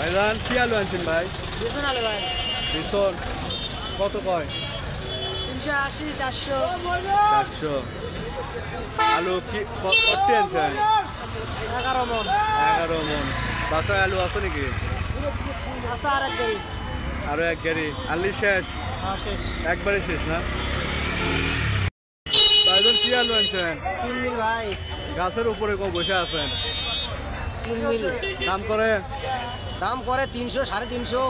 ভাইজান কি আলু আনছেন ভাই? বেসন আলু ভাই। বেসন কত কয়? 380 400 400। আলু কি কতটি আনছেন? 11 মন। 11 মন। বাসায় আলু আছে নাকি? আচ্ছা আর এক গাড়ি। আরো এক গাড়ি আলু শেষ? শেষ। একবারে শেষ না? ভাইজান কি আলু আনছেন? 3 মিল ভাই। গাছের উপরে বসে আছেন? 3 মিল। দাম করে? দাম করে 300 350।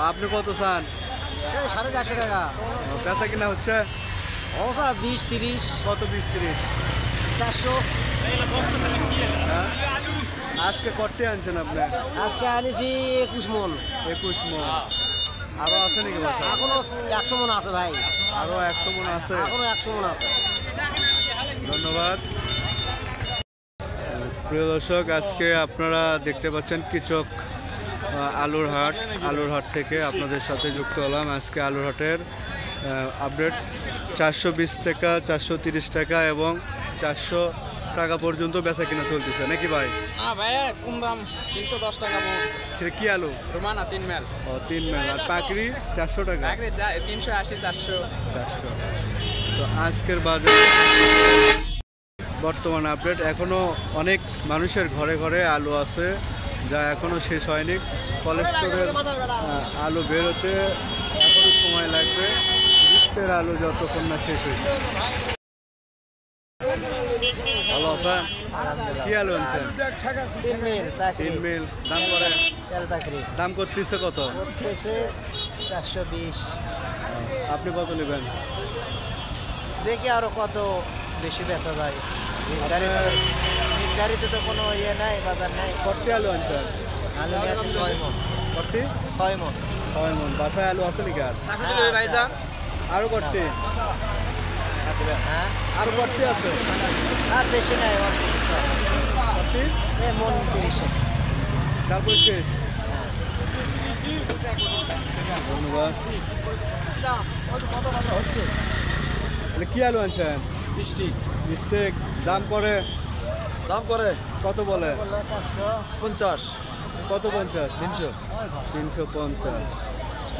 আপনি কত চান? 450 টাকা। বেচা কিনা হচ্ছে? 20 30। কত 20 30? 400। আজকে কতটি আনছেন আপনি? আজকে আনিছি 21 মন। 21 মন। আরো আছে নাকি বাসায়? এখনো 100 মন আছে ভাই। আরো 100 মন আছে? এখনো 100 মন আছে। ধন্যবাদ। প্রিয় দর্শক, আজকে আপনারা দেখতে পাচ্ছেন কৃষক আলুর হাট থেকে আপনাদের সাথে যুক্ত হলাম। আজকে আলুর হাটের আপডেট 420 টাকা, 430 টাকা এবং 400 টাকা পর্যন্ত বেচা কিনা চলতেছে নাকি ভাই? হ্যাঁ ভাই, কম দাম 310 টাকা মন। সেটা কি আলু? রোমানা 3 মেল। 3 মেল। আর পাকড়ি 400 টাকা? পাকড়ি 380 400। তো আজকের বাজার বর্তমান আপডেট। এখনো অনেক মানুষের ঘরে ঘরে আলু আছে যা এখনো শেষ হয়নি। কোলেস্টোরের আলু বেরোতে এখনো সময় লাগবে। গ্রীষ্মের আলু যতক্ষণ না শেষ হয়েছে। ভালো আছেন? কি আলু আনছেন? 3 মিল 3 মিল। দাম করে? তেল পাকড়ি দাম করতেছে কত? করতেছে 420। আপনি কত নেবেন? দেখি আরো কত বেশি বেচা যায়। নির্ধারিত তো কোনো ইয়ে নাই, বাজার নাই। কতটি আলু আনছেন? আলু আছে 6 মন। কতটি? 6 মন। 6 মন। বাসায় আলু আছে নাকি? আর আরো কতটি? হ্যাঁ, আরো কতটি আছে? আর বেশি নাই। কতটি? মন 30। তারপর শেষ। ধন্যবাদ। কি আলু আনছেন? মিস্টেক। দাম করে? কত বলে? 50। কত 50? 300। 350।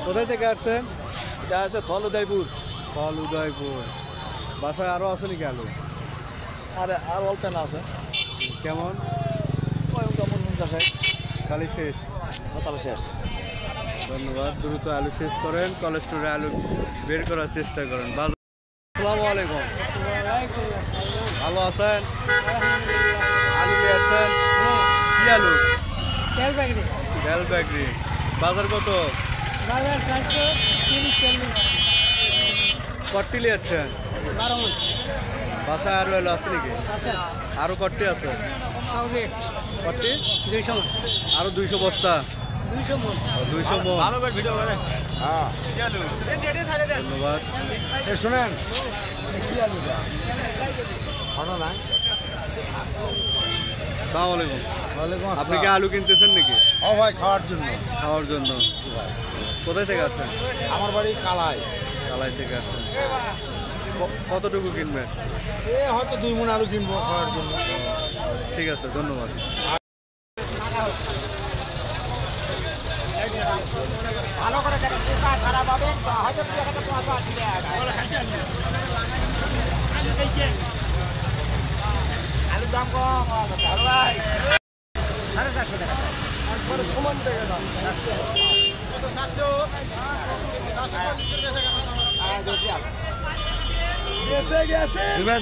কোথায় থেকে আসছেন? এটা আছে থলুদাইপুর। ফল উদয়পুর। বাসায় আরো আছে নাকি আলু? আর অল্প না আছে। কেমন? কেমন 50 খালি শেষ? তাহলে শেষ। ধন্যবাদ। দ্রুত আলু শেষ করেন, কোলেস্টোরে আলু বের করার চেষ্টা করেন। আসসালামু আলাইকুম। ভালো আছেন? আলু নিয়ে আসছেন? কি আলু? তেল পাকড়ি। তেল পাকড়ি। বাজার কত? বাজার 430 40। কট্টি নিয়ে যাচ্ছেন? 12 মন। বাসায় আরো আলু আছে নাকি? আচ্ছা। আরো কট্টি আছে? সঙ্গে কট্টি? 200 মন। আরো 200 বস্তা? 200 মন। 200 মন। হ্যাঁ, ধন্যবাদ। শোনেন আসসালামু আলাইকুম। আপনি কি আলু কিনতেছেন নাকি? ও ভাই, খাওয়ার জন্য। খাওয়ার জন্য। কোথায় থেকে আসছেন? আমার বাড়ি কালাই। কালাই থেকে আসছেন। কতটুকু কিনবেন? হয়তো 2 মণ আলু কিনবো খাওয়ার জন্য। ঠিক আছে, ধন্যবাদ। ভালো করে দেখেন, পোকা সারা পাবেন, হয়তো একটা পোকা আসবে। আলুর দাম কম ভাই, 450 টাকা। একবারে সমান টাকা দাম। 400।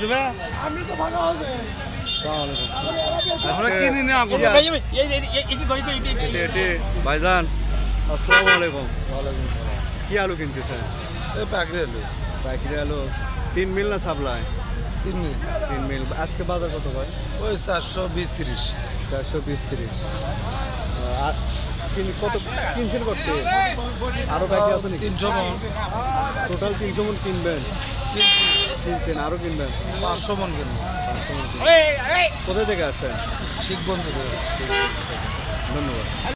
দিবে? আপনি তো ভালো হবে। আমরা কিনি না। ভাইজান আসসালামু আলাইকুম। কি আলু কিনতেছেন? পাকড়ি আলু। পাইকারি আলু। 3 মিল না সাপ্লাই? 3 মিল। 3 মিল। আজকে বাজার কত ভাই? ওই 420 30। 420 30। আর কত কিনছেন করতে? আরো বাকি আছে নাকি? 300 মণ। টোটাল 300 মন কিনবেন? কিনছেন, আরো কিনবেন? 500 মণ কিনবো। কোথায় থেকে আসছেন? শিখবন্ধু। ধন্যবাদ।